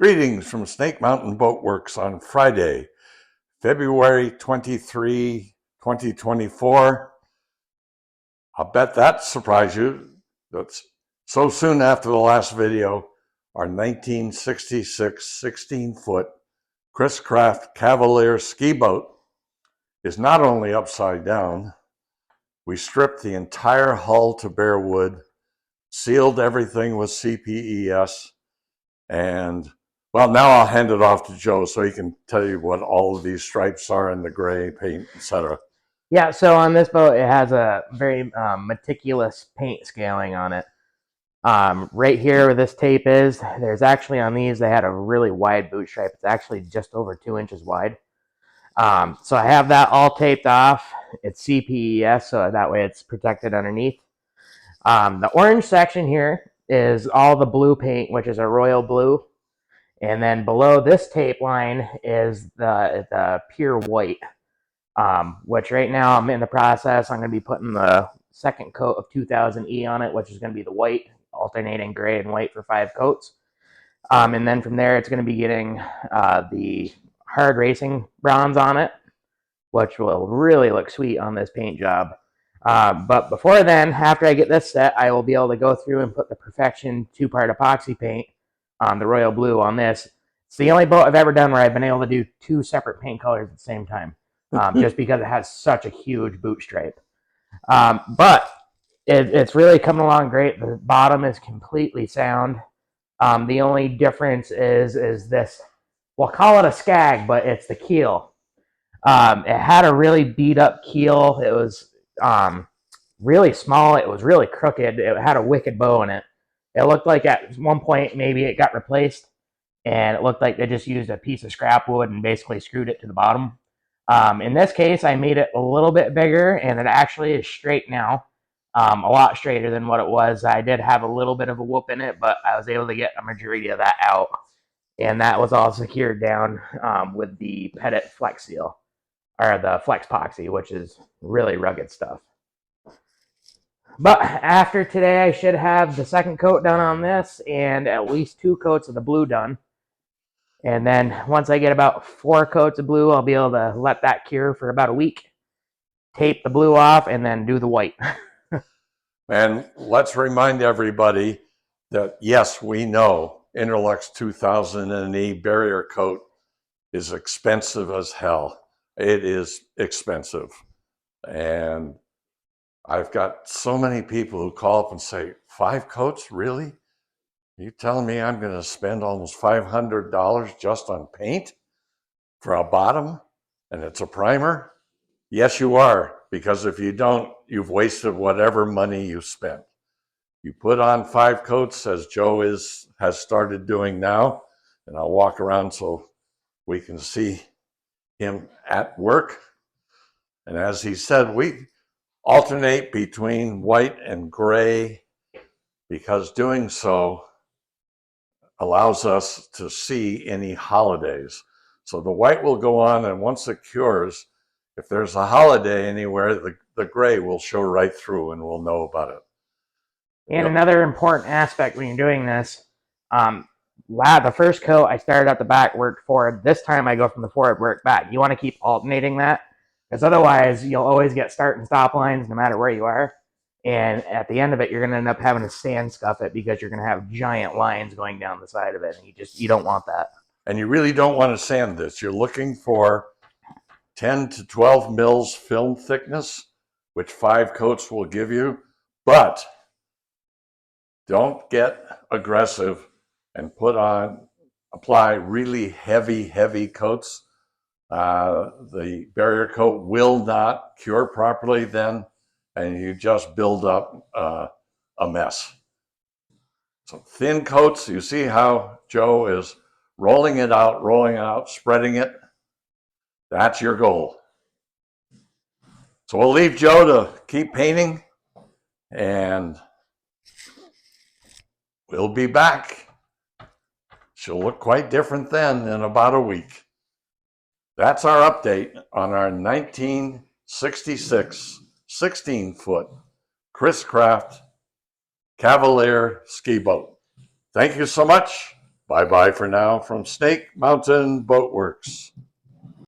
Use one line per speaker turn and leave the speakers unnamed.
Greetings from Snake Mountain Boat Works on Friday, February 23, 2024. I'll bet that surprised you. That's so soon after the last video, our 1966 16-foot Chris Craft Cavalier ski boat is not only upside down, we stripped the entire hull to bare wood, sealed everything with CPES, and well, now I'll hand it off to Joe so he can tell you what all of these stripes are in the gray paint, etc.
Yeah, so on this boat, it has a very meticulous paint scaling on it. Right here where this tape is, there's actually on these, they had a really wide boot stripe. It's actually just over 2 inches wide. So I have that all taped off. It's CPES, so that way it's protected underneath. The orange section here is all the blue paint, which is a royal blue. And then below this tape line is the pure white, which right now I'm in the process. I'm going to be putting the second coat of 2000E on it, which is going to be the white, alternating gray and white for 5 coats. And then from there, it's going to be getting the hard racing bronze on it, which will really look sweet on this paint job. But before then, after I get this set, I will be able to go through and put the Perfection 2-part epoxy paint on the royal blue on this. It's the only boat I've ever done where I've been able to do 2 separate paint colors at the same time, just because it has such a huge boot stripe. But it's really coming along great. The bottom is completely sound. The only difference is this, we'll call it a skag, but it's the keel. It had a really beat up keel. It was really small. It was really crooked. It had a wicked bow in it. It looked like at one point maybe it got replaced, and it looked like they just used a piece of scrap wood and basically screwed it to the bottom. In this case, I made it a little bit bigger, and it actually is straight now, a lot straighter than what it was. I did have a little bit of a whoop in it, but I was able to get a majority of that out, and that was all secured down with the Pettit Flex Seal, or the Flex Epoxy, which is really rugged stuff. But after today, I should have the second coat done on this and at least 2 coats of the blue done. And then once I get about 4 coats of blue, I'll be able to let that cure for about a week, tape the blue off, and then do the white.
And let's remind everybody that, yes, we know Interlux 2000E barrier coat is expensive as hell. It is expensive. And I've got so many people who call up and say, 5 coats, really? You telling me I'm going to spend almost $500 just on paint for a bottom, and it's a primer? Yes, you are, because if you don't, you've wasted whatever money you spent. You put on 5 coats, as Joe has started doing now, and I'll walk around so we can see him at work. And as he said, we alternate between white and gray because doing so allows us to see any holidays. So the white will go on, and once it cures, if there's a holiday anywhere, the gray will show right through and we'll know about it.
And another important aspect when you're doing this, the first coat I started at the back, worked forward. This time I go from the forward, work back. You want to keep alternating that, because otherwise you'll always get start and stop lines no matter where you are. And at the end of it, you're going to end up having to sand scuff it because you're going to have giant lines going down the side of it. And you don't want that.
And you really don't want to sand this. You're looking for 10 to 12 mils film thickness, which 5 coats will give you. But don't get aggressive and apply really heavy coats. The barrier coat will not cure properly then, and you just build up a mess. So thin coats, you see how Joe is rolling it out, spreading it. That's your goal. So we'll leave Joe to keep painting, and we'll be back. She'll look quite different then in about a week. That's our update on our 1966 16-foot Chris Craft Cavalier ski boat. Thank you so much. Bye-bye for now from Snake Mountain Boat Works.